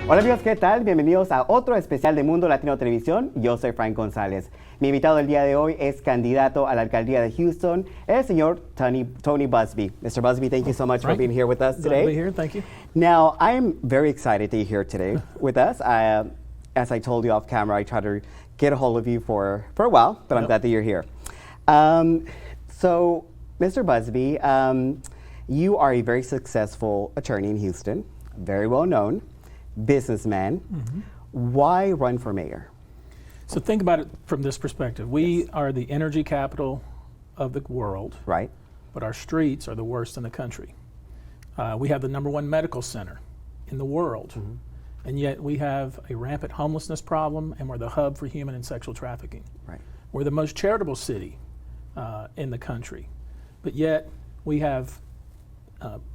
Hola amigos, ¿qué tal? Bienvenidos a otro especial de Mundo Latino Televisión. Yo soy Frank González. Mi invitado el día de hoy es candidato a la alcaldía de Houston, el señor Tony Busby. Mr. Busby, thank you so much Frank, for being here with us glad today. to be here. Thank you. Now, I'm very excited to be here today with us. As I told you off camera, I tried to get a hold of you for a while, but I'm glad that you're here. So, Mr. Busby, you are a very successful attorney in Houston, very well known, businessman. Mm-hmm. Why run for mayor? So think about it from this perspective. We are the energy capital of the world, right? But our streets are the worst in the country. We have the #1 medical center in the world, mm-hmm. and yet we have a rampant homelessness problem, and we're the hub for human and sexual trafficking. Right. We're the most charitable city in the country, but yet we have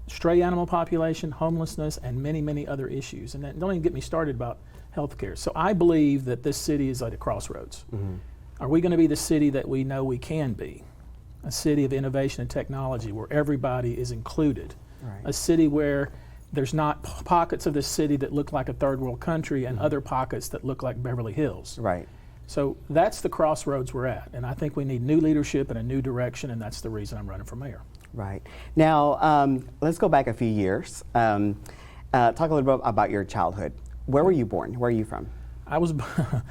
stray animal population, homelessness, and many, many other issues. And don't even get me started about healthcare. So I believe that this city is at a crossroads. Mm-hmm. Are we going to be the city that we know we can be? A city of innovation and technology where everybody is included. Right. A city where there's not pockets of the city that look like a third world country and mm-hmm. other pockets that look like Beverly Hills. Right. So that's the crossroads we're at. And I think we need new leadership and a new direction, and that's the reason I'm running for mayor. Right. Now, let's go back a few years. Talk a little bit about your childhood. Where were you born? Where are you from? I was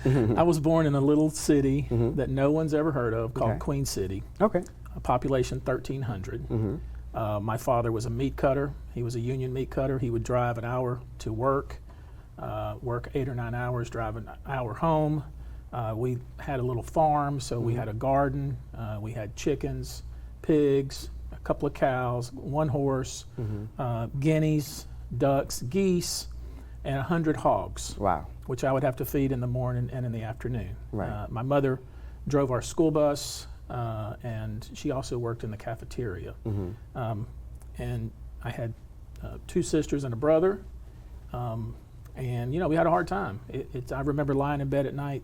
I was born in a little city mm-hmm. that no one's ever heard of called Queen City. Okay. A population 1,300. Mm-hmm. My father was a meat cutter. He was a union meat cutter. He would drive an hour to work 8 or 9 hours, drive an hour home. We had a little farm, so mm-hmm. we had a garden. We had chickens, pigs, a couple of cows, 1 horse, mm-hmm. Guineas, ducks, geese, and 100 hogs. Wow. Which I would have to feed in the morning and in the afternoon. Right. My mother drove our school bus, and she also worked in the cafeteria. Mm-hmm. And I had 2 sisters and a brother, and we had a hard time. I remember lying in bed at night,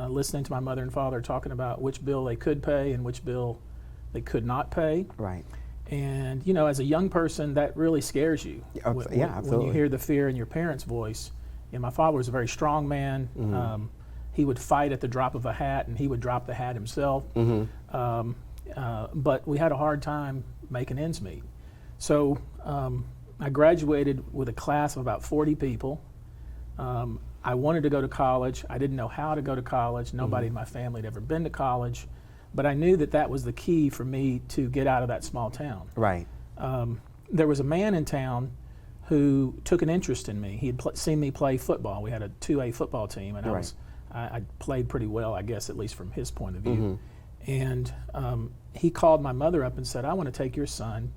listening to my mother and father talking about which bill they could pay and which bill they could not pay. Right. And as a young person, that really scares you. Absolutely. When you hear the fear in your parents' voice. And my father was a very strong man. Mm-hmm. He would fight at the drop of a hat, and he would drop the hat himself. Mm-hmm. But we had a hard time making ends meet. So I graduated with a class of about 40 people. I wanted to go to college. I didn't know how to go to college. Nobody mm-hmm. in my family had ever been to college. But I knew that was the key for me to get out of that small town. Right. There was a man in town who took an interest in me. He had seen me play football. We had a 2A football team, and I played pretty well, I guess, at least from his point of view. Mm-hmm. And he called my mother up and said, "I want to take your son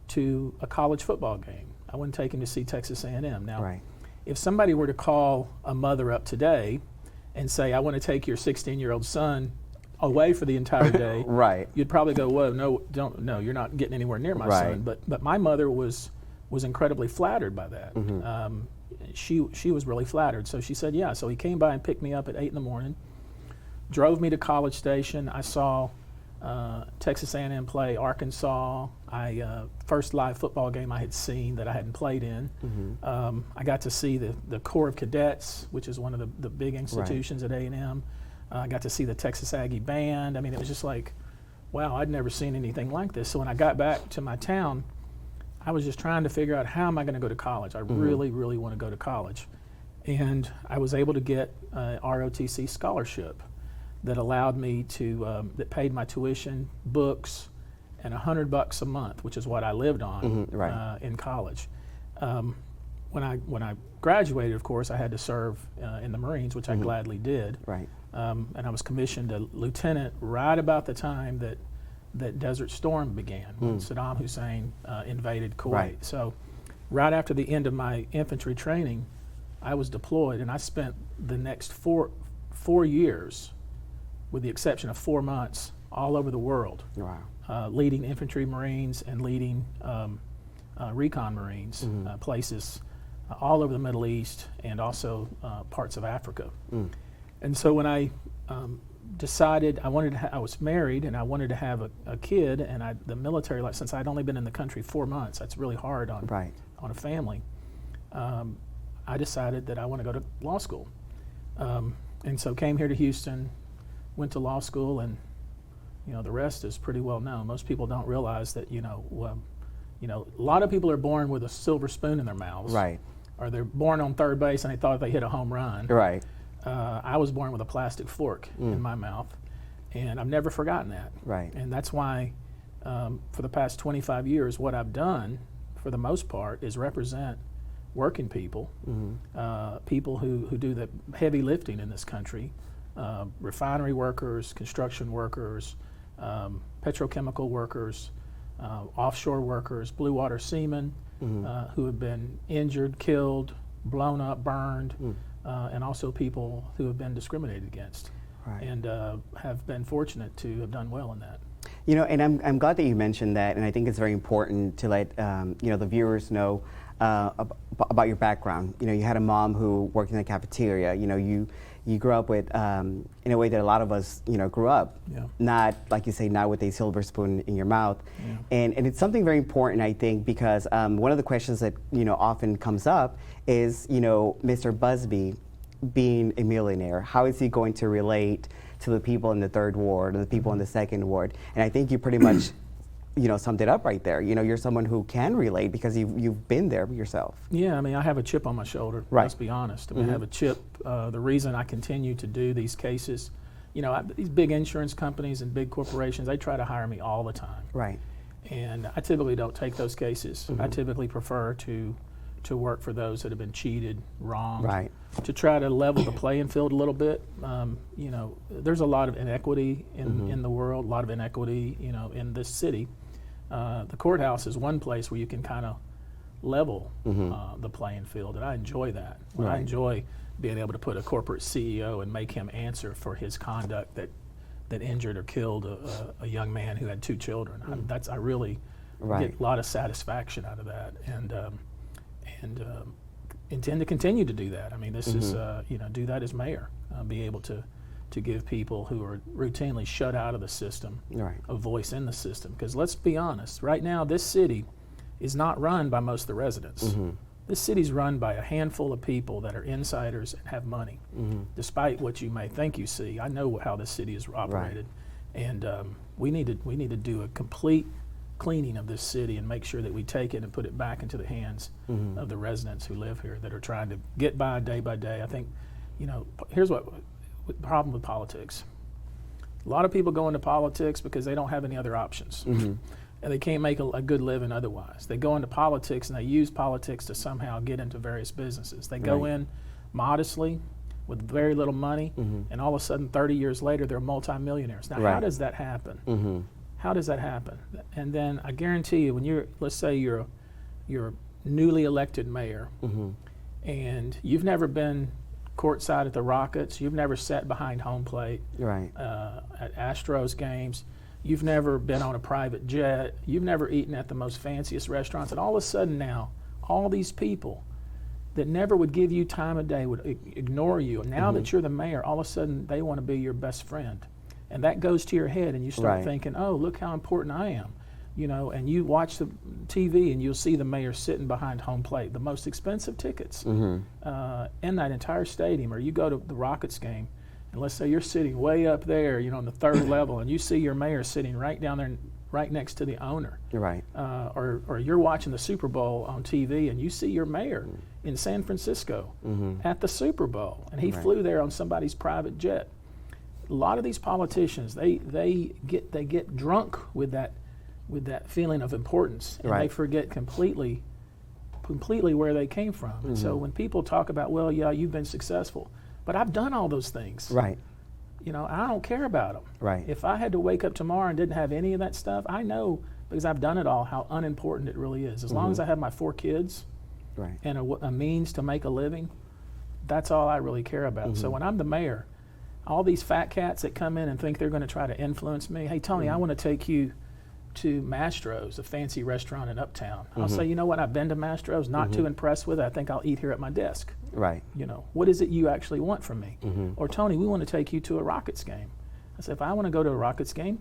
to a college football game. I want to take him to see Texas A&M." Now, if somebody were to call a mother up today and say, "I want to take your 16-year-old son away for the entire day," right, you'd probably go, "Whoa, no, you're not getting anywhere near my son." But my mother was incredibly flattered by that. Mm-hmm. She was really flattered. So she said, yeah. So he came by and picked me up at 8 in the morning, drove me to College Station. I saw Texas A&M play Arkansas. First live football game I had seen that I hadn't played in. Mm-hmm. I got to see the Corps of Cadets, which is one of the big institutions at A&M. I got to see the Texas Aggie Band. I mean, it was just like, wow, I'd never seen anything like this. So when I got back to my town, I was just trying to figure out, how am I going to go to college? I mm-hmm. really, really want to go to college. And I was able to get a ROTC scholarship that allowed me to, that paid my tuition, books, and $100 a month, which is what I lived on mm-hmm. In college. When I graduated, of course, I had to serve in the Marines, which mm-hmm. I gladly did. Right. And I was commissioned a lieutenant right about the time that Desert Storm began, when Saddam Hussein invaded Kuwait. Right. So right after the end of my infantry training, I was deployed, and I spent the next four years, with the exception of 4 months, all over the world. Wow. Leading infantry Marines and leading recon Marines, mm-hmm. Places all over the Middle East and also parts of Africa. Mm. And so when I decided I was married and I wanted to have a kid, and the military life, since I'd only been in the country 4 months, that's really hard on a family. I decided that I want to go to law school. And so came here to Houston, went to law school, and the rest is pretty well known. Most people don't realize that a lot of people are born with a silver spoon in their mouths, Right. or they're born on third base and they thought they hit a home run. Right. I was born with a plastic fork in my mouth, and I've never forgotten that. Right. And that's why, for the past 25 years, what I've done, for the most part, is represent working people, people who do the heavy lifting in this country, refinery workers, construction workers, petrochemical workers, offshore workers, blue water seamen who have been injured, killed, blown up, burned, and also people who have been discriminated against, Right. and have been fortunate to have done well in that. And I'm glad that you mentioned that, and I think it's very important to let the viewers know about your background. You had a mom who worked in the cafeteria. You grew up with in a way that a lot of us grew up. Yeah. Not like you say, not with a silver spoon in your mouth. Yeah. And it's something very important, I think, because one of the questions that often comes up is Mr. Busby being a millionaire. How is he going to relate to the people in the third ward and the people in the second ward? And I think you pretty much summed it up right there. You're someone who can relate because you've been there yourself. Yeah, I mean, I have a chip on my shoulder. Right. Let's be honest. I mean, I have a chip. The reason I continue to do these cases, these big insurance companies and big corporations, they try to hire me all the time. Right. And I typically don't take those cases. I typically prefer to work for those that have been cheated, wronged, Right. to try to level the playing field a little bit. There's a lot of inequity in the world, a lot of inequity, in this city. The courthouse is one place where you can kind of level the playing field, and I enjoy that. I Right. enjoy being able to put a corporate CEO and make him answer for his conduct that injured or killed a young man who had 2 children. I really Right. get a lot of satisfaction out of that, and intend to continue to do that. I mean, this is do that as mayor, be able to give people who are routinely shut out of the system Right. a voice in the system. Because let's be honest, right now this city is not run by most of the residents. This city's run by a handful of people that are insiders and have money. Despite what you may think you see, I know how this city is operated, and we need to do a complete cleaning of this city and make sure that we take it and put it back into the hands of the residents who live here that are trying to get by day by day. I think, here's what the problem with politics. A lot of people go into politics because they don't have any other options. And they can't make a good living otherwise. They go into politics and they use politics to somehow get into various businesses. They go in modestly with very little money, and all of a sudden 30 years later they're multimillionaires. Now, how does that happen? How does that happen? And then I guarantee you, when let's say you're newly elected mayor, and you've never been courtside at the Rockets, you've never sat behind home plate Right. At Astros games, you've never been on a private jet, you've never eaten at the most fanciest restaurants, and all of a sudden now, all these people that never would give you time of day would ignore you. And now that you're the mayor, all of a sudden they want to be your best friend. And that goes to your head, and you start Right. thinking, oh, look how important I am. And you watch the TV and you'll see the mayor sitting behind home plate, the most expensive tickets in that entire stadium. Or you go to the Rockets game, and let's say you're sitting way up there, on the third level, and you see your mayor sitting right down there, right next to the owner. Right. Or you're watching the Super Bowl on TV, and you see your mayor in San Francisco at the Super Bowl, and he flew there on somebody's private jet. A lot of these politicians, they get drunk with that feeling of importance, and they forget completely where they came from. And so when people talk about, well, yeah, you've been successful, but I've done all those things. Right. I don't care about them. Right. If I had to wake up tomorrow and didn't have any of that stuff, I know, because I've done it all, how unimportant it really is. As long as I have my 4 kids Right. and a means to make a living, that's all I really care about. So when I'm the mayor, all these fat cats that come in and think they're going to try to influence me, hey, Tony, I want to take you to Mastro's, a fancy restaurant in Uptown. I'll say, you know what, I've been to Mastro's, not too impressed with it. I think I'll eat here at my desk. Right. What is it you actually want from me? Or, Tony, we want to take you to a Rockets game. I said, if I want to go to a Rockets game,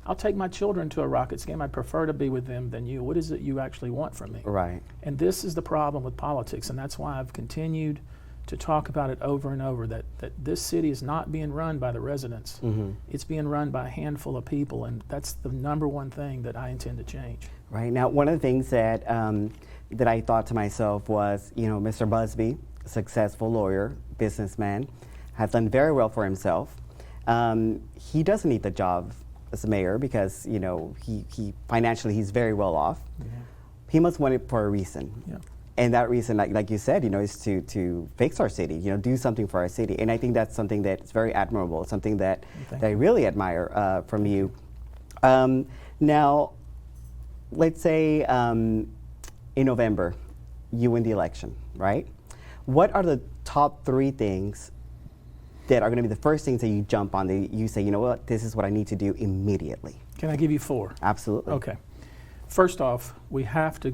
I'll take my children to a Rockets game. I'd prefer to be with them than you. What is it you actually want from me? Right. And this is the problem with politics, and that's why I've continued to talk about it over and over, that this city is not being run by the residents. It's being run by a handful of people, and that's the number one thing that I intend to change. Right. Now, one of the things that that I thought to myself was, you know, Mr. Busby, a successful lawyer, businessman, has done very well for himself. He doesn't need the job as mayor because, you know, he financially he's very well off. Yeah. He must want it for a reason. Yeah. And that reason, like you said, you know, is to fix our city, you know, do something for our city. And I think that's something that's very admirable, something that I really admire from you. Now, let's say in November, you win the election, right? What are the top 3 things that are going to be the first things that you jump on, that you say, you know what, this is what I need to do immediately? Can I give you 4? Absolutely. Okay. First off, we have to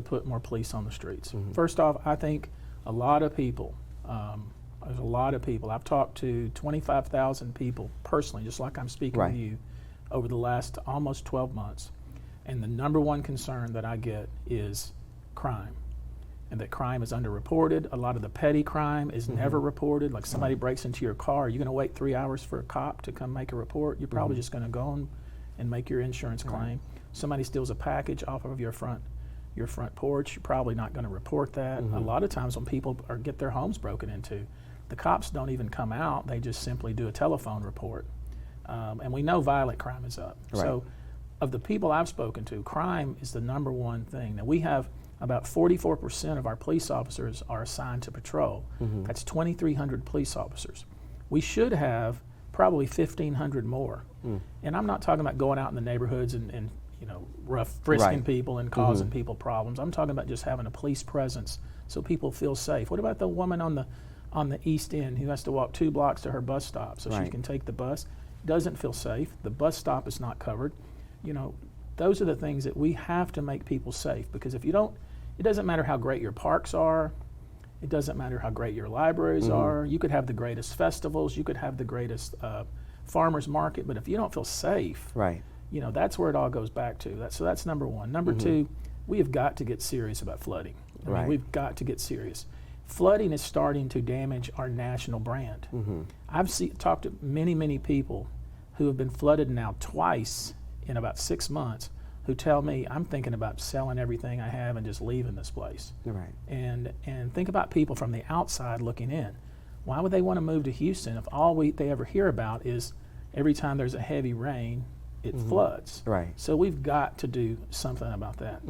put more police on the streets. First off, I think a lot of people, there's a lot of people. I've talked to 25,000 people personally, just like I'm speaking to you, over the last almost 12 months. And the number one concern that I get is crime, and that crime is underreported. A lot of the petty crime is never reported. Like somebody breaks into your car, you're going to wait 3 hours for a cop to come make a report. You're probably just going to go and make your insurance claim. Somebody steals a package off of your front porch, you're probably not going to report that. A lot of times when people get their homes broken into, the cops don't even come out. They just simply do a telephone report. And we know violent crime is up. So of the people I've spoken to, crime is the number one thing. Now we have about 44% of our police officers are assigned to patrol. That's 2,300 police officers. We should have probably 1,500 more. And I'm not talking about going out in the neighborhoods and you know, frisking people and causing people problems. I'm talking about just having a police presence so people feel safe. What about the woman on the East End who has to walk 2 blocks to her bus stop so she can take the bus? Doesn't feel safe. The bus stop is not covered. You know, those are the things that we have to make people safe, because if you don't, it doesn't matter how great your parks are. It doesn't matter how great your libraries are. You could have the greatest festivals. You could have the greatest farmers market. But if you don't feel safe, you know, that's where it all goes back to. So that's number one. Number 2, we have got to get serious about flooding. I mean, we've got to get serious. Flooding is starting to damage our national brand. I've talked to many people who have been flooded now twice in about 6 months, who tell me, I'm thinking about selling everything I have and just leaving this place. And think about people from the outside looking in. Why would they want to move to Houston if all they ever hear about is every time there's a heavy rain, it floods? So we've got to do something about that.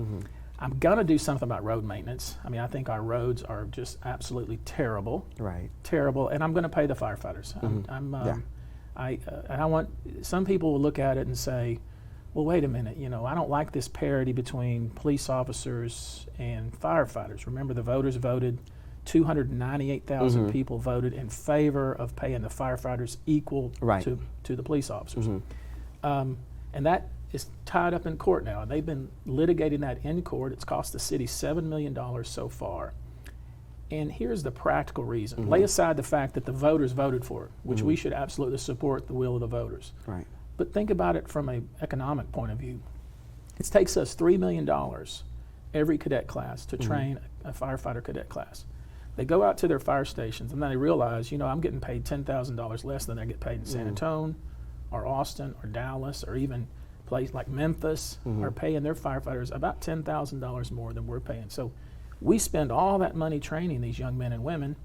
I'm going to do something about road maintenance. I mean, I think our roads are just absolutely terrible. Terrible. And I'm going to pay the firefighters. And I want, some people will look at it and say, well, wait a minute, you know, I don't like this parity between police officers and firefighters. Remember, the voters voted, 298,000 people voted in favor of paying the firefighters equal to the police officers. And that is tied up in court now. They've been litigating that in court. It's cost the city $7 million so far. And here's the practical reason. Lay aside the fact that the voters voted for it, which we should absolutely support the will of the voters. But think about it from an economic point of view. It takes us $3 million every cadet class to train a firefighter cadet class. They go out to their fire stations and then they realize, you know, I'm getting paid $10,000 less than I get paid in San Antonio or Austin or Dallas, or even a place like Memphis are paying their firefighters about $10,000 more than we're paying. So we spend all that money training these young men and women,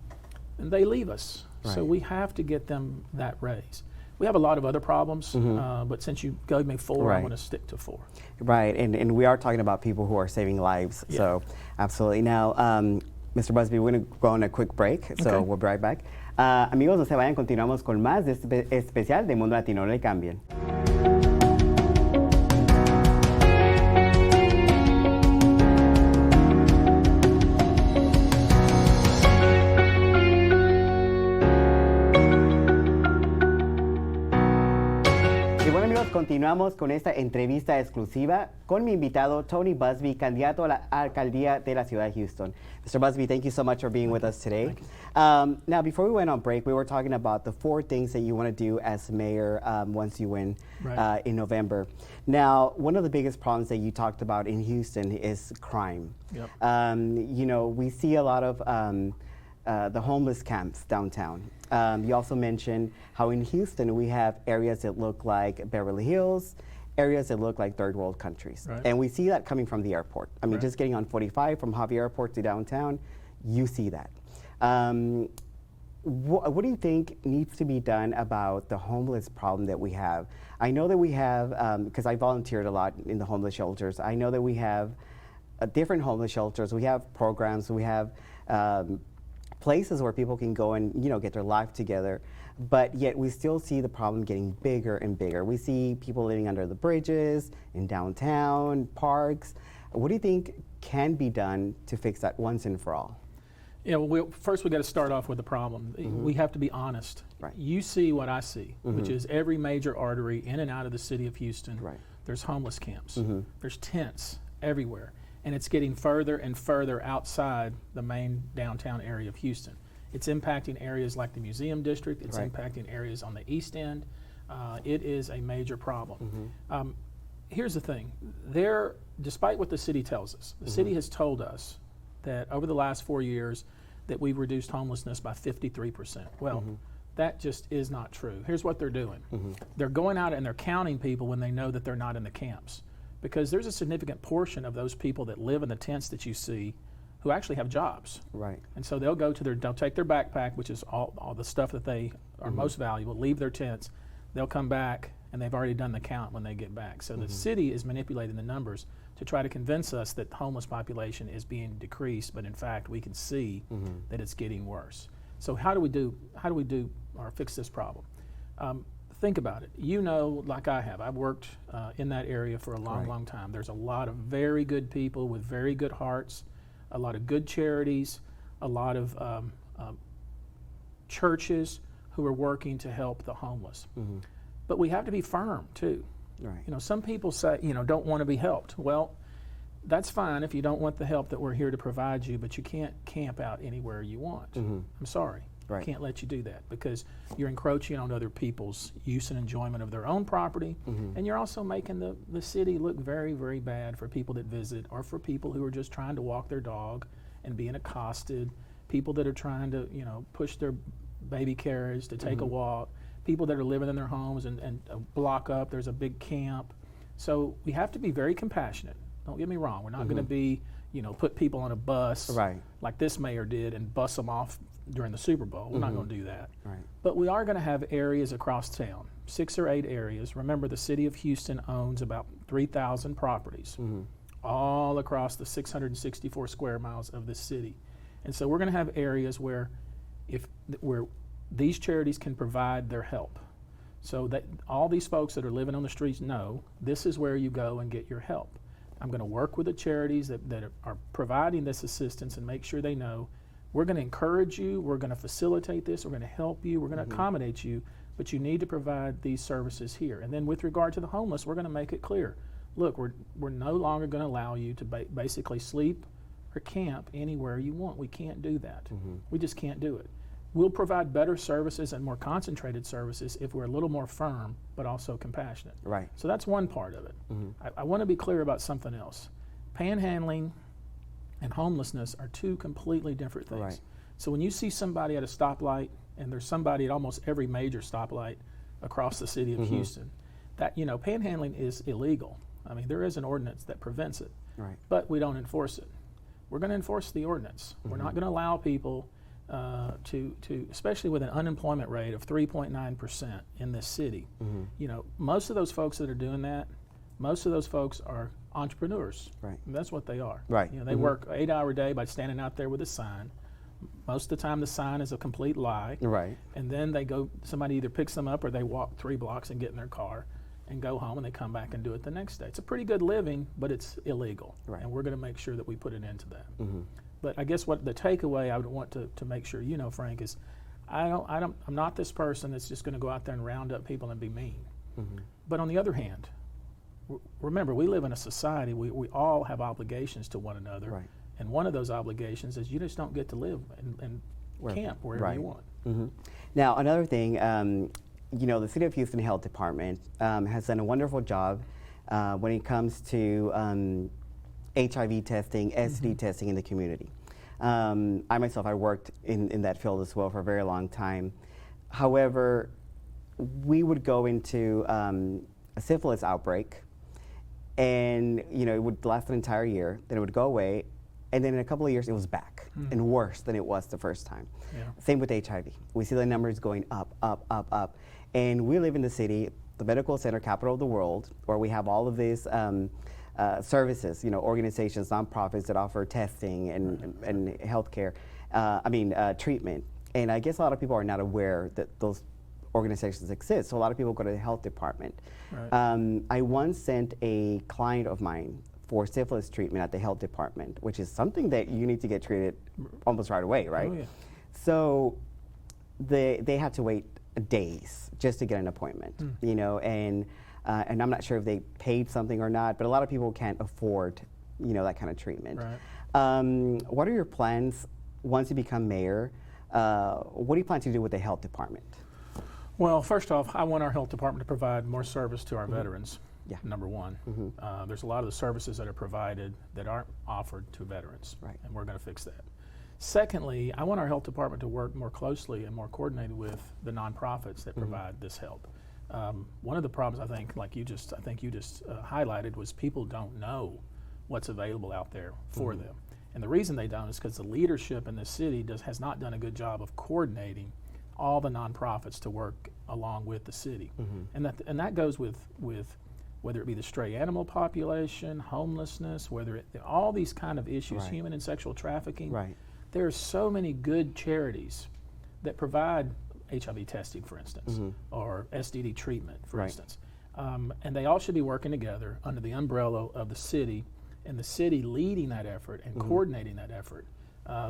and they leave us. So we have to get them that raise. We have a lot of other problems, but since you gave me 4, I want to stick to 4. And we are talking about people who are saving lives, so absolutely. Now, Mr. Busby, we're going to go on a quick break, so we'll be right back. Amigos, no se vayan, continuamos con más de este especial de Mundo Latino, no le cambien. continuamos con esta entrevista exclusiva con mi invitado Tony Busby, candidato a la alcaldía de la ciudad de Houston. Mr. Busby, thank you so much for being with us today. Now, before we went on break, we were talking about the 4 things that you want to do as mayor once you win in November. Now, one of the biggest problems that you talked about in Houston is crime. Yep. You know, we see a lot of the homeless camps downtown. You also mentioned how in Houston we have areas that look like Beverly Hills, areas that look like third world countries. Right. And we see that coming from the airport. I mean, just getting on 45 from Javier Airport to downtown, you see that. What do you think needs to be done about the homeless problem that we have? I know that we have, because I volunteered a lot in the homeless shelters, I know that we have different homeless shelters, we have programs, we have places where people can go and get their life together, but yet we still see the problem getting bigger and bigger. We see people living under the bridges, in downtown, parks. What do you think can be done to fix that once and for all? Yeah, well, first we got to start off with the problem. We have to be honest. Right. You see what I see, which is every major artery in and out of the city of Houston. Right. There's homeless camps. There's tents everywhere. And it's getting further and further outside the main downtown area of Houston. It's impacting areas like the Museum District. It's impacting areas on the East End. It is a major problem. Here's the thing. Despite what the city tells us, the city has told us that over the last 4 years that we've reduced homelessness by 53%. Well, that just is not true. Here's what they're doing. They're going out and they're counting people when they know that they're not in the camps. Because there's a significant portion of those people that live in the tents that you see who actually have jobs. Right. And so they'll take their backpack, which is all the stuff that they are most valuable, leave their tents, they'll come back, and they've already done the count when they get back. So the city is manipulating the numbers to try to convince us that the homeless population is being decreased, but in fact we can see that it's getting worse. So how do we do or fix this problem? Think about it. You know, like I have, I've worked in that area for a long time. There's a lot of very good people with very good hearts, a lot of good charities, a lot of churches who are working to help the homeless. But we have to be firm too. Right. You know, some people say, don't want to be helped. Well, that's fine if you don't want the help that we're here to provide you, but you can't camp out anywhere you want. I'm sorry. Right. Can't let you do that because you're encroaching on other people's use and enjoyment of their own property, and you're also making the city look very, very bad for people that visit or for people who are just trying to walk their dog and being accosted, people that are trying to, push their baby carriage to take a walk, people that are living in their homes and a block up, there's a big camp. So we have to be very compassionate. Don't get me wrong. We're not going to be, put people on a bus like this mayor did and bus them off during the Super Bowl. We're not going to do that. Right. But we are going to have areas across town, 6 or 8 areas. Remember, the city of Houston owns about 3,000 properties all across the 664 square miles of this city. And so we're going to have areas where these charities can provide their help. So that all these folks that are living on the streets know this is where you go and get your help. I'm going to work with the charities that are providing this assistance and make sure they know we're going to encourage you, we're going to facilitate this, we're going to help you, we're going to accommodate you, but you need to provide these services here. And then with regard to the homeless, we're going to make it clear. Look, we're no longer going to allow you to basically sleep or camp anywhere you want. We can't do that. We just can't do it. We'll provide better services and more concentrated services if we're a little more firm, but also compassionate. Right. So that's one part of it. I want to be clear about something else. Panhandling and homelessness are 2 completely different things. Right. So when you see somebody at a stoplight, and there's somebody at almost every major stoplight across the city of Houston, that panhandling is illegal. I mean, there is an ordinance that prevents it, but we don't enforce it. We're going to enforce the ordinance. We're not going to allow people to especially with an unemployment rate of 3.9% in this city. Most of those folks that are doing that, most of those folks are entrepreneurs. Right. And that's what they are. Right. They work 8-hour day by standing out there with a sign. Most of the time the sign is a complete lie. Right. And then somebody either picks them up or they walk 3 blocks and get in their car and go home and they come back and do it the next day. It's a pretty good living, but it's illegal. Right. And we're going to make sure that we put an end to that. But I guess what the takeaway I would want to make sure Frank, is I'm not this person that's just going to go out there and round up people and be mean. But on the other hand, remember, we live in a society, we all have obligations to one another. Right. And one of those obligations is you just don't get to live and camp wherever right. you want. Mm-hmm. Now, another thing, the City of Houston Health Department has done a wonderful job when it comes to HIV testing, STD testing in the community. I myself, I worked in that field as well for a very long time. However, we would go into a syphilis outbreak, and it would last an entire year, then it would go away, and then in a couple of years it was back and worse than it was the first time. Yeah. Same with HIV. We see the numbers going up, up, up, up. And we live in the city, the medical center capital of the world, where we have all of these services, organizations, nonprofits that offer testing and healthcare, treatment. And I guess a lot of people are not aware that those organizations exist. So a lot of people go to the health department. Right. I once sent a client of mine for syphilis treatment at the health department, which is something that you need to get treated almost right away, right? Oh, yeah. So they had to wait days just to get an appointment, and I'm not sure if they paid something or not, but a lot of people can't afford, that kind of treatment. Right. What are your plans once you become mayor? What do you plan to do with the health department? Well, first off, I want our health department to provide more service to our veterans. Yeah. Number one. There's a lot of the services that are provided that aren't offered to veterans, Right. and we're going to fix that. Secondly, I want our health department to work more closely and more coordinated with the nonprofits that provide this help. One of the problems I think you just highlighted was people don't know what's available out there for them, and the reason they don't is because the leadership in this city has not done a good job of coordinating all the nonprofits to work along with the city, and that goes with whether it be the stray animal population, homelessness, all these kind of issues, Right. human and sexual trafficking. Right. There are so many good charities that provide HIV testing, for instance, or STD treatment, for Right. instance. And they all should be working together under the umbrella of the city, and the city leading that effort and coordinating that effort.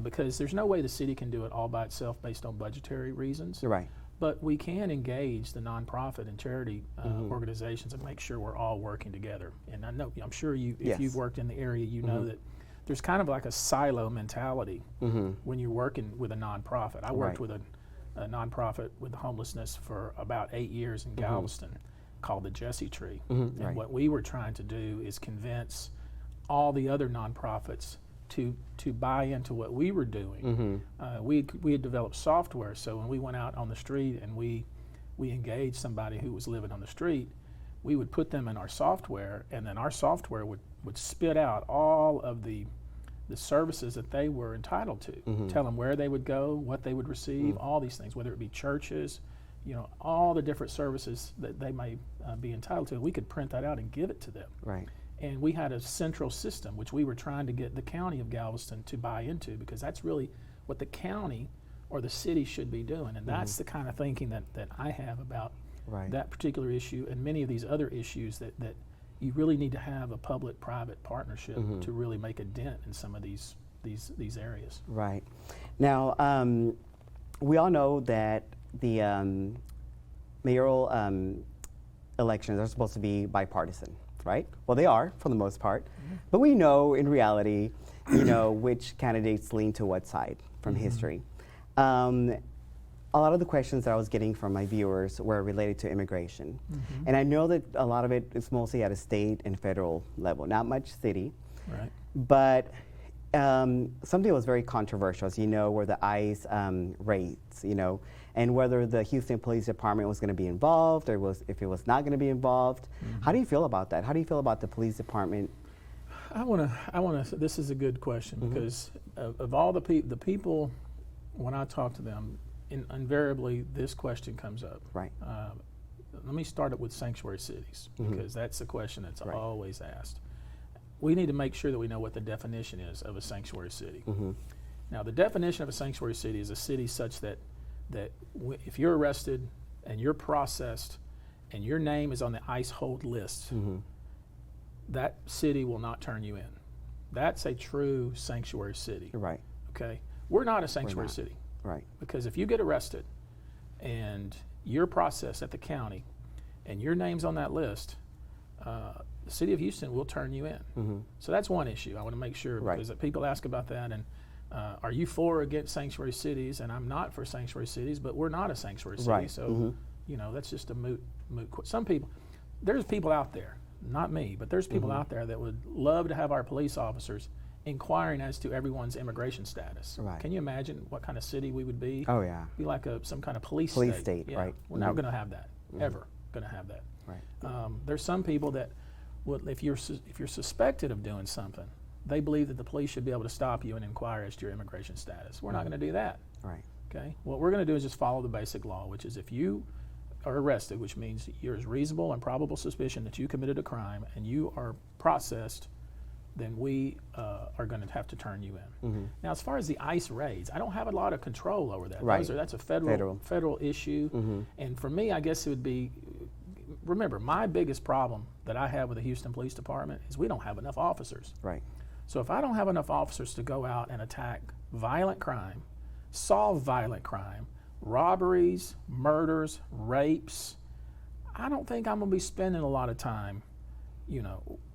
Because there's no way the city can do it all by itself based on budgetary reasons. You're right. But we can engage the nonprofit and charity organizations and make sure we're all working together. And I'm sure if Yes. you've worked in the area, you know that there's kind of like a silo mentality when you're working with a nonprofit. I worked Right. with a nonprofit with homelessness for about 8 years in Galveston called the Jesse Tree. And Right. what we were trying to do is convince all the other nonprofits to buy into what we were doing. We had developed software, so when we went out on the street and we engaged somebody who was living on the street, we would put them in our software, and then our software would spit out all of the services that they were entitled to, tell them where they would go, what they would receive, all these things, whether it be churches, all the different services that they may be entitled to. We could print that out and give it to them. Right. And we had a central system, which we were trying to get the county of Galveston to buy into, because that's really what the county or the city should be doing. And that's the kind of thinking that I have about Right. that particular issue and many of these other issues that you really need to have a public-private partnership to really make a dent in some of these areas. Right. Now, we all know that the mayoral elections are supposed to be bipartisan, right? Well, they are for the most part, but we know in reality, which candidates lean to what side from history. A lot of the questions that I was getting from my viewers were related to immigration. And I know that a lot of it is mostly at a state and federal level, not much city. Right. But something that was very controversial, as you know, were the ICE raids, and whether the Houston Police Department was going to be involved or if it was not going to be involved. How do you feel about that? How do you feel about the police department? I want to. This is a good question because of all the people, when I talk to them, invariably this question comes up. Right. Let me start it with sanctuary cities because that's the question that's Right. always asked. We need to make sure that we know what the definition is of a sanctuary city. Now, the definition of a sanctuary city is a city such that if you're arrested and you're processed and your name is on the ICE hold list, that city will not turn you in. That's a true sanctuary city. Right. Okay? We're not a sanctuary not. city Right. because if you get arrested and you're processed at the county and your name's on that list, the city of Houston will turn you in. So that's one issue I want to make sure, because people ask about that, and are you for or against sanctuary cities? And I'm not for sanctuary cities, but we're not a sanctuary city, so that's just a moot. Some people, there's people out there, not me, but there's people out there that would love to have our police officers inquiring as to everyone's immigration status. Can you imagine what kind of city we would be? Oh yeah, be like some kind of police state, yeah. right? We're not going to have that ever. Going to have that. Right. There's some people that would, if you're suspected of doing something, they believe that the police should be able to stop you and inquire as to your immigration status. We're not going to do that. Right. Okay. What we're going to do is just follow the basic law, which is if you are arrested, which means there's reasonable and probable suspicion that you committed a crime, and you are processed, then we are going to have to turn you in. Now, as far as the ICE raids, I don't have a lot of control over that. Right. That's a federal issue. And for me, I guess it would be, remember, my biggest problem that I have with the Houston Police Department is we don't have enough officers. Right. So if I don't have enough officers to go out and attack violent crime, solve violent crime, robberies, murders, rapes, I don't think I'm going to be spending a lot of time,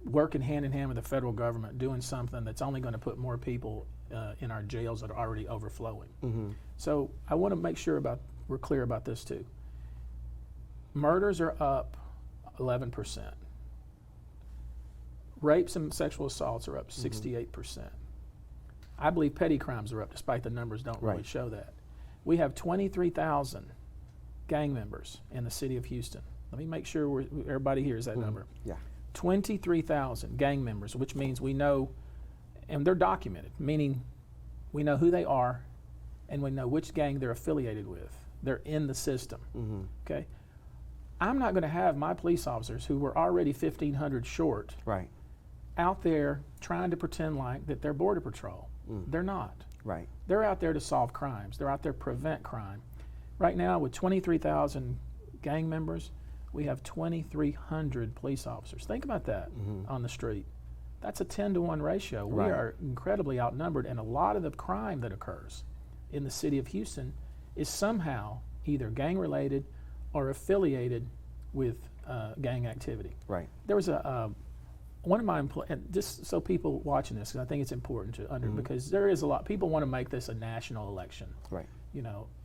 working hand in hand with the federal government, doing something that's only going to put more people in our jails that are already overflowing. So I want to make sure we're clear about this too. Murders are up 11%. Rapes and sexual assaults are up 68%. I believe petty crimes are up, despite the numbers don't really show that. We have 23,000 gang members in the city of Houston. Let me make sure everybody hears that number. Yeah. 23,000 gang members, which means we know, and they're documented, meaning we know who they are and we know which gang they're affiliated with. They're in the system. Okay? I'm not going to have my police officers, who were already 1,500 short, out there trying to pretend like that they're Border Patrol. They're not. Right. They're out there to solve crimes. They're out there to prevent crime. Right now, with 23,000 gang members, we have 2,300 police officers. Think about that on the street. That's a 10-to-1 ratio. We are incredibly outnumbered, and a lot of the crime that occurs in the city of Houston is somehow either gang-related or affiliated with gang activity. Right. There was one of my and just so people watching this, because I think it's important to because there is a lot. People want to make this a national election. Right.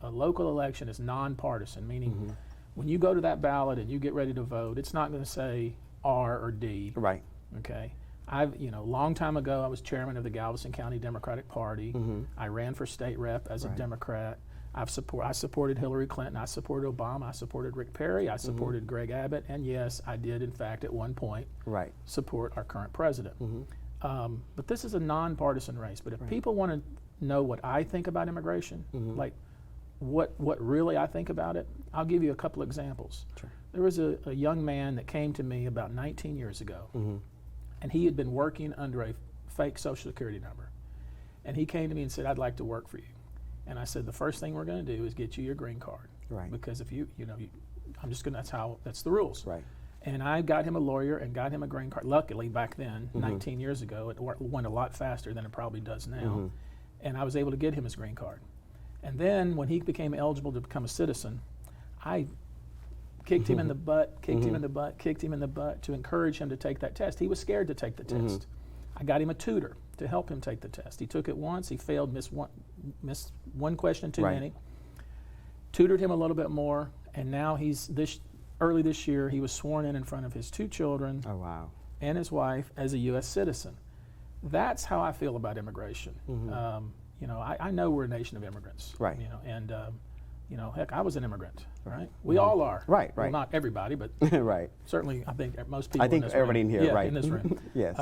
A local election is nonpartisan, meaning when you go to that ballot and you get ready to vote, it's not going to say R or D. Right. Okay. A long time ago, I was chairman of the Galveston County Democratic Party. I ran for state rep as a Democrat. I supported Hillary Clinton. I supported Obama. I supported Rick Perry. I supported Greg Abbott. And yes, I did, in fact, at one point, support our current president. But this is a nonpartisan race. But if people want to know what I think about immigration, like what really I think about it, I'll give you a couple examples. Sure. There was a young man that came to me about 19 years ago, and he had been working under a fake Social Security number. And he came to me and said, "I'd like to work for you." And I said, the first thing we're going to do is get you your green card. Right. Because if I'm just going to, that's the rules. Right. And I got him a lawyer and got him a green card. Luckily, back then, 19 years ago, it went a lot faster than it probably does now. And I was able to get him his green card. And then when he became eligible to become a citizen, I kicked him in the butt, kicked him in the butt to encourage him to take that test. He was scared to take the test. I got him a tutor to help him take the test. He took it once, he failed, missed one question too many. Tutored him a little bit more, and now early this year, he was sworn in front of his 2 children and his wife as a U.S. citizen. That's how I feel about immigration. I know we're a nation of immigrants. Right. Heck, I was an immigrant. Right. We all are. Right. Well, not everybody, but certainly I think most people. I think everybody in here. In this room. Yes.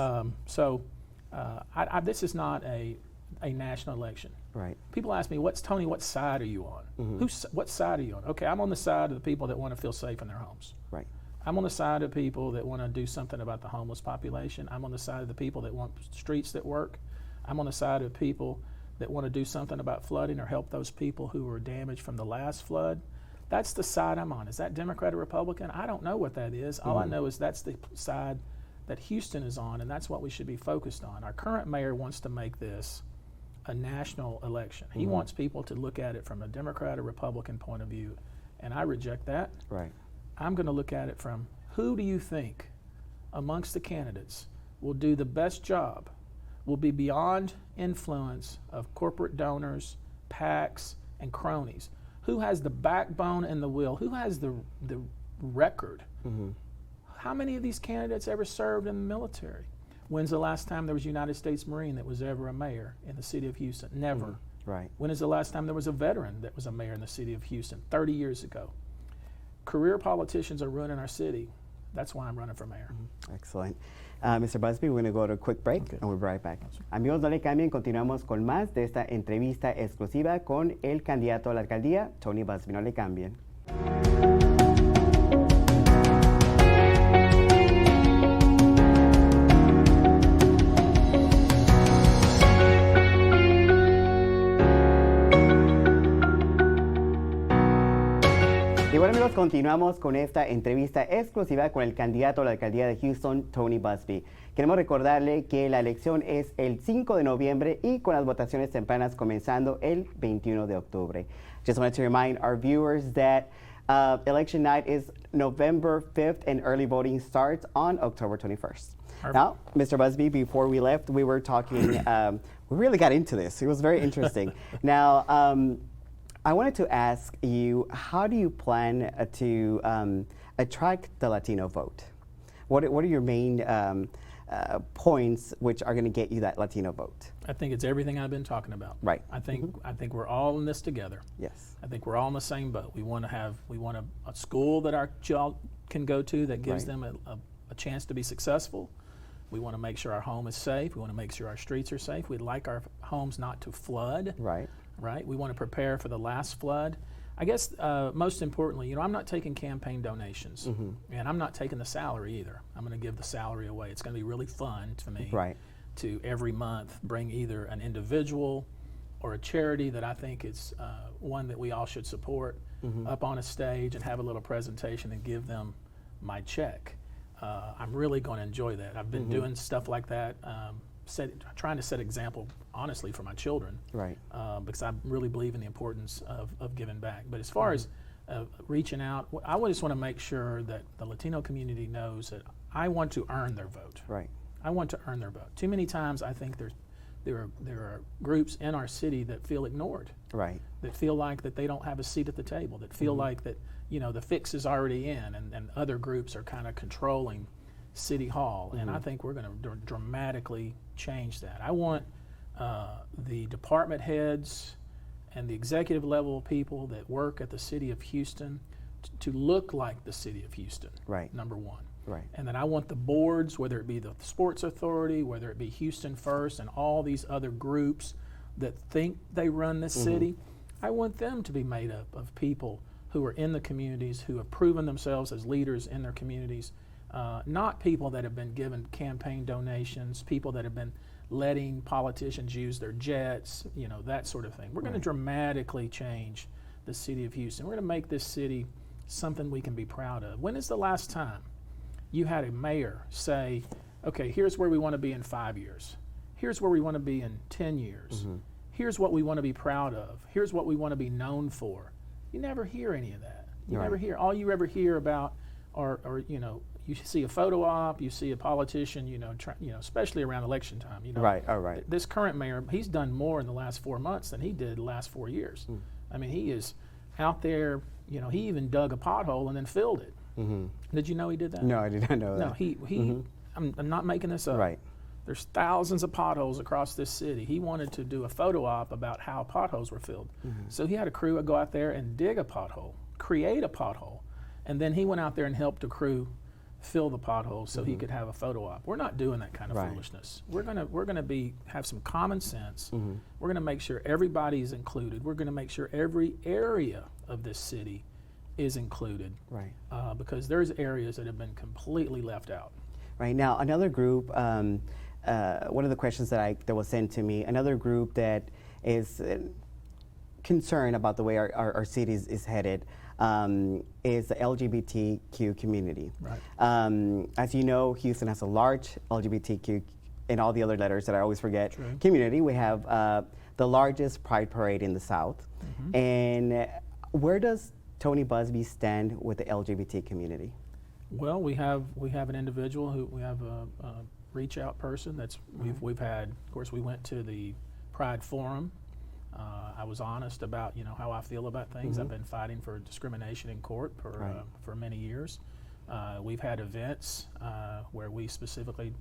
This is not a national election. Right. People ask me, what side are you on? What side are you on? Okay, I'm on the side of the people that want to feel safe in their homes. Right. I'm on the side of people that want to do something about the homeless population. I'm on the side of the people that want streets that work. I'm on the side of people that want to do something about flooding or help those people who were damaged from the last flood. That's the side I'm on. Is that Democrat or Republican? I don't know what that is. All I know is that's the side that Houston is on, and that's what we should be focused on. Our current mayor wants to make this a national election. He wants people to look at it from a Democrat or Republican point of view, and I reject that. Right. I'm going to look at it from who do you think amongst the candidates will do the best job, will be beyond influence of corporate donors, PACs, and cronies? Who has the backbone and the will? Who has the record? How many of these candidates ever served in the military? When's the last time there was a United States Marine that was ever a mayor in the city of Houston? Never. Right. When is the last time there was a veteran that was a mayor in the city of Houston? 30 years ago. Career politicians are ruining our city. That's why I'm running for mayor. Excellent. Mr. Busby, we're going to go to a quick break and we'll be right back. Amigos, no le cambien, continuamos con más de esta entrevista exclusiva con el candidato a la alcaldía, Tony Busby. No le cambien. Y bueno, amigos, continuamos con esta entrevista exclusiva con el candidato a la alcaldía de Houston, Tony Busby. Queremos recordarle que la elección es el 5 de noviembre y con las votaciones tempranas comenzando el 21 de octubre. Just wanted to remind our viewers that election night is November 5th and early voting starts on October 21st. Now, Mr. Busby, before we left, we were talking, we really got into this. It was very interesting. Now, I wanted to ask you, how do you plan to attract the Latino vote? What are your main points which are going to get you that Latino vote? I think it's everything I've been talking about. Right. I think we're all in this together. Yes. I think we're all in the same boat. We want a school that our child can go to that gives them a chance to be successful. We want to make sure our home is safe. We want to make sure our streets are safe. We'd like our homes not to flood. Right. Right? We want to prepare for the last flood. I guess most importantly, I'm not taking campaign donations, and I'm not taking the salary either. I'm going to give the salary away. It's going to be really fun to me to every month bring either an individual or a charity that I think is one that we all should support up on a stage and have a little presentation and give them my check. I'm really going to enjoy that. I've been doing stuff like that. Trying to set example, honestly, for my children, because I really believe in the importance of giving back. But as far as reaching out, I just want to make sure that the Latino community knows that I want to earn their vote. Right. I want to earn their vote. Too many times I think there are groups in our city that feel ignored. Right. That feel like that they don't have a seat at the table. That feel like that the fix is already in, and other groups are kind of controlling City Hall, and I think we're going to dramatically change that. I want the department heads and the executive level people that work at the city of Houston to look like the city of Houston, number one. Right. And then I want the boards, whether it be the Sports Authority, whether it be Houston First, and all these other groups that think they run this city, I want them to be made up of people who are in the communities, who have proven themselves as leaders in their communities. Not people that have been given campaign donations, people that have been letting politicians use their jets, that sort of thing. We're going to dramatically change the city of Houston. We're going to make this city something we can be proud of. When is the last time you had a mayor say, okay, here's where we want to be in 5 years. Here's where we want to be in 10 years. Here's what we want to be proud of. Here's what we want to be known for. You never hear any of that. You never hear. All you ever hear about are you see a photo op, you see a politician, especially around election time. This current mayor, he's done more in the last 4 months than he did the last 4 years. I mean, he is out there. He even dug a pothole and then filled it. Did you know he did that? No, I did not know that. No, he. I'm not making this up. Right. There's thousands of potholes across this city. He wanted to do a photo op about how potholes were filled. So he had a crew go out there and dig a pothole, create a pothole, and then he went out there and helped a crew fill the potholes so he could have a photo op. We're not doing that kind of foolishness. We're gonna have some common sense. We're gonna make sure everybody's included. We're gonna make sure every area of this city is included. Right. Because there's areas that have been completely left out. Right. Now, another group. One of the questions that was sent to me. Another group that is concerned about the way our city is headed. Is the LGBTQ community. Right. As you know, Houston has a large LGBTQ, and all the other letters that I always forget, community. We have the largest Pride Parade in the South. And where does Tony Busby stand with the LGBT community? Well, we have an individual who we have a reach out person that's we've had. Of course, we went to the Pride Forum. I was honest about how I feel about things. I've been fighting for discrimination in court for many years. We've had events where we specifically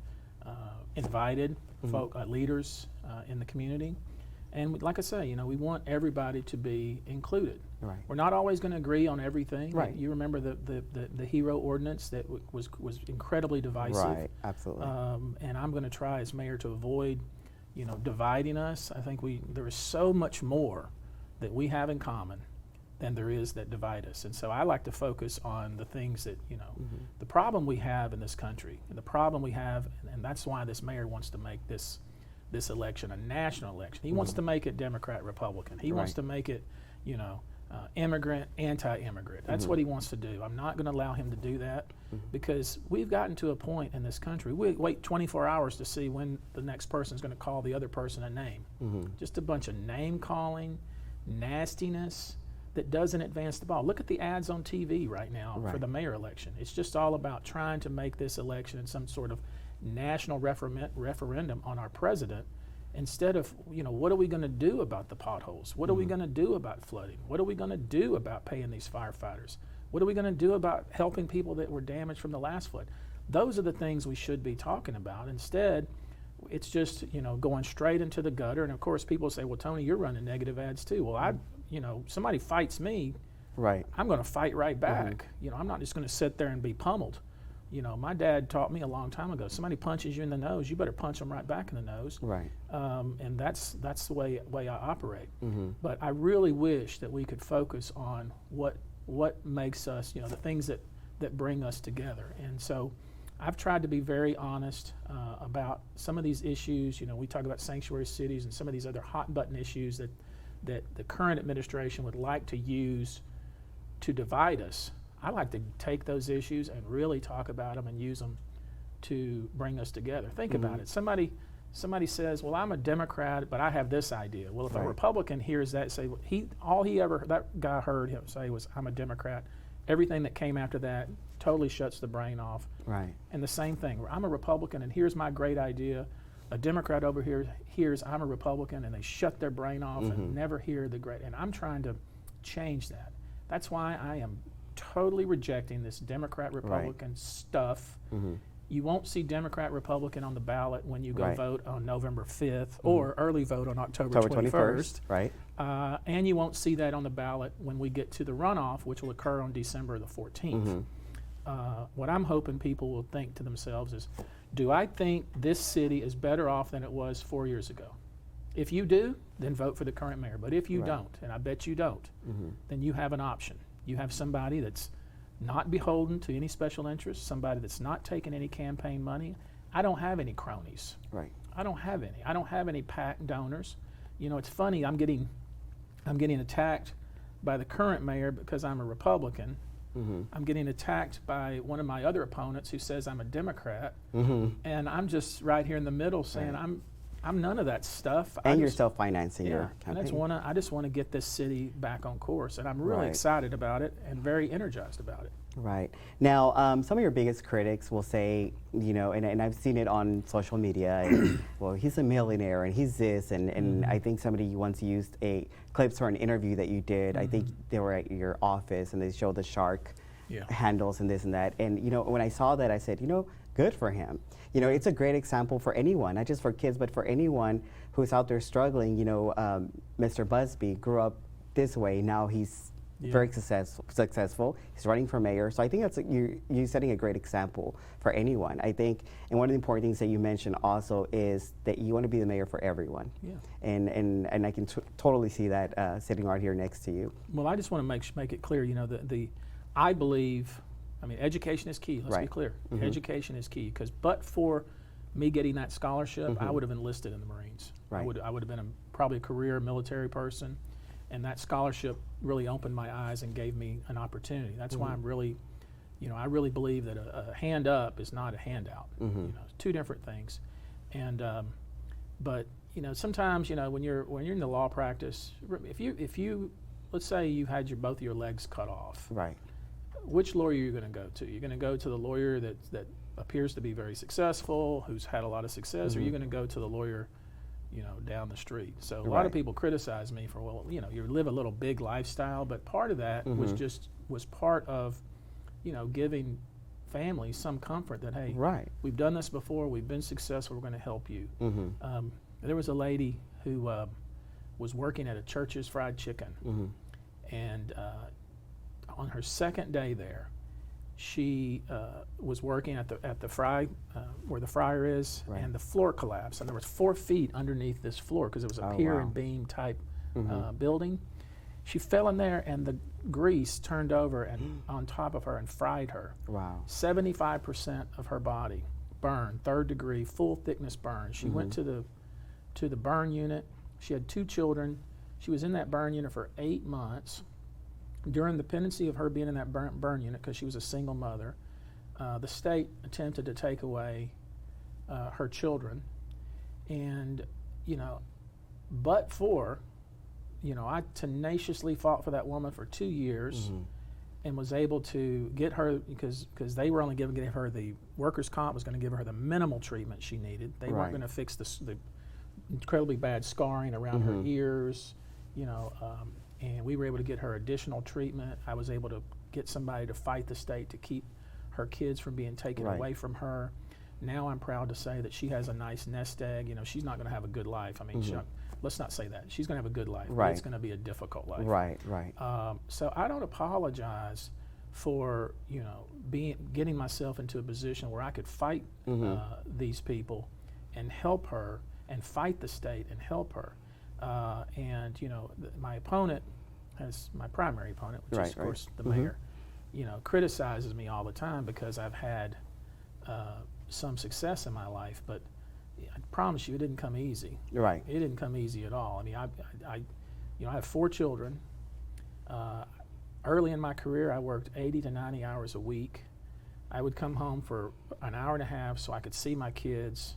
invited leaders in the community. And like I say, we want everybody to be included. Right. We're not always going to agree on everything. Right. You remember the HERO ordinance that was incredibly divisive. Right, absolutely. And I'm going to try as mayor to avoid, dividing us. I think there is so much more that we have in common than there is that divide us. And so I like to focus on the things that, the problem we have in this country, and the problem we have, and that's why this mayor wants to make this election a national election. He wants to make it Democrat, Republican. He wants to make it, immigrant, anti-immigrant. That's what he wants to do. I'm not going to allow him to do that because we've gotten to a point in this country. We wait 24 hours to see when the next person is going to call the other person a name. Just a bunch of name calling, nastiness that doesn't advance the ball. Look at the ads on TV right now for the mayor election. It's just all about trying to make this election some sort of national referendum on our president instead of, what are we going to do about the potholes? What are we going to do about flooding? What are we going to do about paying these firefighters? What are we going to do about helping people that were damaged from the last flood? Those are the things we should be talking about. Instead, it's just, going straight into the gutter. And of course, people say, well, Tony, you're running negative ads too. Well, somebody fights me, right? I'm going to fight right back. I'm not just going to sit there and be pummeled. My dad taught me a long time ago, somebody punches you in the nose, you better punch them right back in the nose. Right. And that's the way I operate. But I really wish that we could focus on what makes us, the things that bring us together. And so I've tried to be very honest about some of these issues. We talk about sanctuary cities and some of these other hot button issues that the current administration would like to use to divide us. I like to take those issues and really talk about them and use them to bring us together. Think about it. Somebody says, well, I'm a Democrat, but I have this idea. Well, if a Republican hears that, say, that guy heard him say was, I'm a Democrat. Everything that came after that totally shuts the brain off. Right. And the same thing, where I'm a Republican and here's my great idea. A Democrat over here hears I'm a Republican and they shut their brain off and never hear the great. And I'm trying to change that. That's why I am totally rejecting this Democrat-Republican stuff. You won't see Democrat-Republican on the ballot when you go vote on November 5th or early vote on October 21st. Right. And you won't see that on the ballot when we get to the runoff, which will occur on December the 14th. What I'm hoping people will think to themselves is, do I think this city is better off than it was 4 years ago? If you do, then vote for the current mayor. But if you don't, and I bet you don't, then you have an option. You have somebody that's not beholden to any special interest, somebody that's not taking any campaign money. I don't have any cronies. Right. I don't have any. I don't have any PAC donors. It's funny, I'm getting attacked by the current mayor because I'm a Republican. I'm getting attacked by one of my other opponents who says I'm a Democrat. And I'm just right here in the middle saying I'm none of that stuff. And you're self-financing your campaign. campaign. I just want to get this city back on course, and I'm really excited about it and very energized about it. Right. Now, some of your biggest critics will say, and I've seen it on social media, and, well, he's a millionaire and he's this, and I think somebody once used clips for an interview that you did. I think they were at your office and they showed the shark handles and this and that. And, when I saw that, I said, good for him. It's a great example for anyone, not just for kids, but for anyone who's out there struggling. Mr. Busby grew up this way. Now he's very successful. He's running for mayor. So I think that's you're setting a great example for anyone. I think, and one of the important things that you mentioned also is that you want to be the mayor for everyone. Yeah. And I can totally see that sitting right here next to you. Well, I just want to make it clear. I believe. Education is key. Let's be clear. Education is key. But for me getting that scholarship, I would have enlisted in the Marines. Right. I would have been probably a career military person, and that scholarship really opened my eyes and gave me an opportunity. That's why I'm really, I really believe that a hand up is not a handout. It's two different things. And but sometimes when you're in the law practice, if you let's say you had both of your legs cut off. Right. Which lawyer are you going to go to? You're going to go to the lawyer that appears to be very successful, who's had a lot of success, or you're going to go to the lawyer, down the street. So a lot of people criticize me for, well, you live a little big lifestyle, but part of that was part of, giving families some comfort that, hey, we've done this before, we've been successful, we're going to help you. There was a lady who was working at a Church's Fried Chicken, and on her second day there, she was working at the fry, where the fryer is, and the floor collapsed, and there was 4 feet underneath this floor because it was a pier and beam type building. She fell in there, and the grease turned over and on top of her and fried her. Wow! 75% of her body burned, 3rd degree, full thickness burn. She went to the burn unit. She had 2 children. She was in that burn unit for 8 months. During the pendency of her being in that burn unit, because she was a single mother, the state attempted to take away her children. And, but for, I tenaciously fought for that woman for 2 years and was able to get her, because they were only giving her the workers' comp was going to give her the minimal treatment she needed. They weren't going to fix the incredibly bad scarring around her ears, and we were able to get her additional treatment. I was able to get somebody to fight the state to keep her kids from being taken away from her. Now I'm proud to say that she has a nice nest egg. She's not going to have a good life. I mean, let's not say that. She's going to have a good life, but it's going to be a difficult life. So I don't apologize for, getting myself into a position where I could fight these people and help her and fight the state and help her. My opponent, my primary opponent, which is, of course, the mayor, criticizes me all the time because I've had some success in my life, but I promise you it didn't come easy. It didn't come easy at all. I mean, I have 4 children. Early in my career, I worked 80 to 90 hours a week. I would come home for an hour and a half so I could see my kids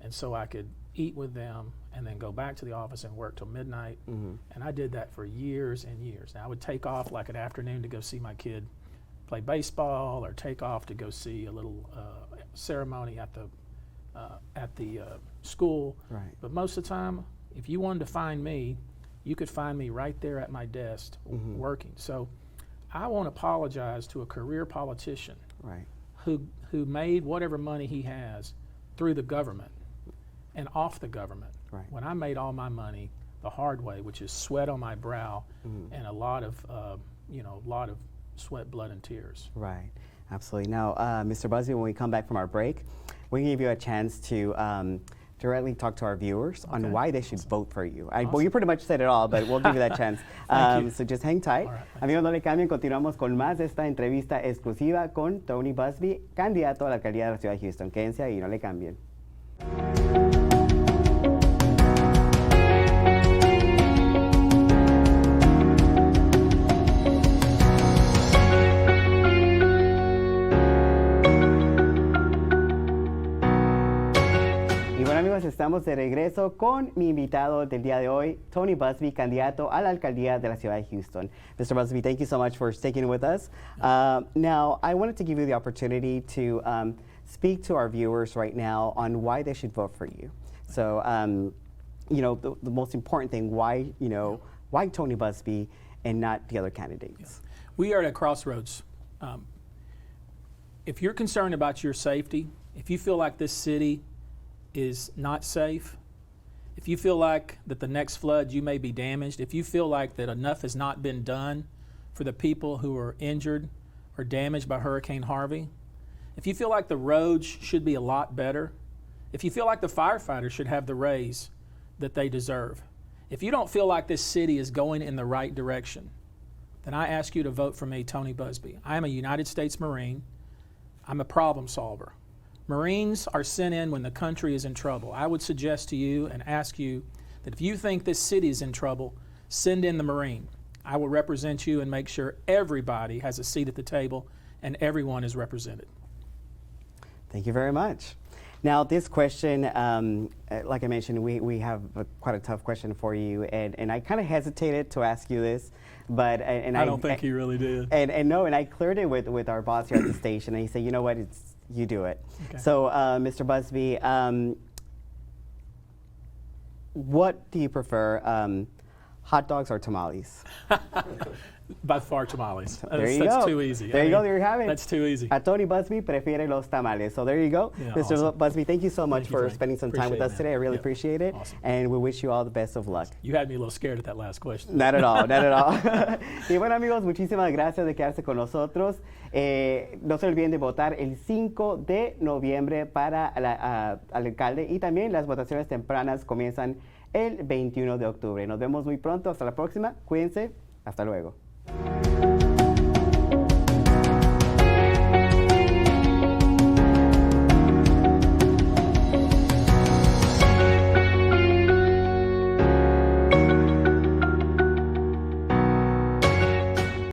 and so I could eat with them and then go back to the office and work till midnight. And I did that for years and years. Now I would take off like an afternoon to go see my kid play baseball, or take off to go see a little ceremony at the school. But most of the time, if you wanted to find me, you could find me right there at my desk working. So I won't apologize to a career politician who made whatever money he has through the government and off the government. When I made all my money the hard way, which is sweat on my brow and a lot of sweat, blood, and tears. Absolutely. Now, Mr. Busby, when we come back from our break, we can give you a chance to directly talk to our viewers on why they should vote for you. Well, you pretty much said it all, but we'll give you that chance. So just hang tight. Amigos, no le cambien. Continuamos con más de esta entrevista exclusiva con Tony Busby, candidato a la alcaldía de la ciudad de Houston. Quédense ahí, no le cambien. Estamos de regreso con mi invitado del día de hoy, Tony Busby, candidato a la alcaldía de la ciudad de Houston. Mr. Busby, thank you so much for sticking with us. Now, I wanted to give you the opportunity to speak to our viewers right now on why they should vote for you. So, the most important thing, why Tony Busby and not the other candidates? We are at a crossroads. If you're concerned about your safety, if you feel like this city is not safe, if you feel like that the next flood you may be damaged, if you feel like that enough has not been done for the people who are injured or damaged by Hurricane Harvey, if you feel like the roads should be a lot better, if you feel like the firefighters should have the raise that they deserve, if you don't feel like this city is going in the right direction, then I ask you to vote for me, Tony Busby. I am a United States Marine. I'm a problem solver. Marines are sent in when the country is in trouble. I would suggest to you and ask you that if you think this city is in trouble, send in the Marine. I will represent you and make sure everybody has a seat at the table and everyone is represented. Thank you very much. Now, this question, like I mentioned, we have quite a tough question for you, and I kind of hesitated to ask you this, but I don't think he really did. And I cleared it with our boss here at the station, and he said, you know what, you do it. Okay. So, Mr. Busby, what do you prefer, hot dogs or tamales? By far tamales. There you That's go. too easy. There you go. There you have it. That's too easy. Tony Busby prefiere los tamales. So there you go. Yeah, Mr. awesome. Busby, thank you so much Thank you, for Frank. spending some time with Appreciate us it, today. I man. really Yep. appreciate it. Awesome. And we wish you all the best of luck. You had me a little scared at that last question. Not at all, not at all. Y bueno, amigos, muchísimas gracias de quedarse con nosotros. No se olviden de votar el 5 de noviembre para al alcalde, y también las votaciones tempranas comienzan el 21 de octubre. Nos vemos muy pronto. Hasta la próxima. Cuídense. Hasta luego.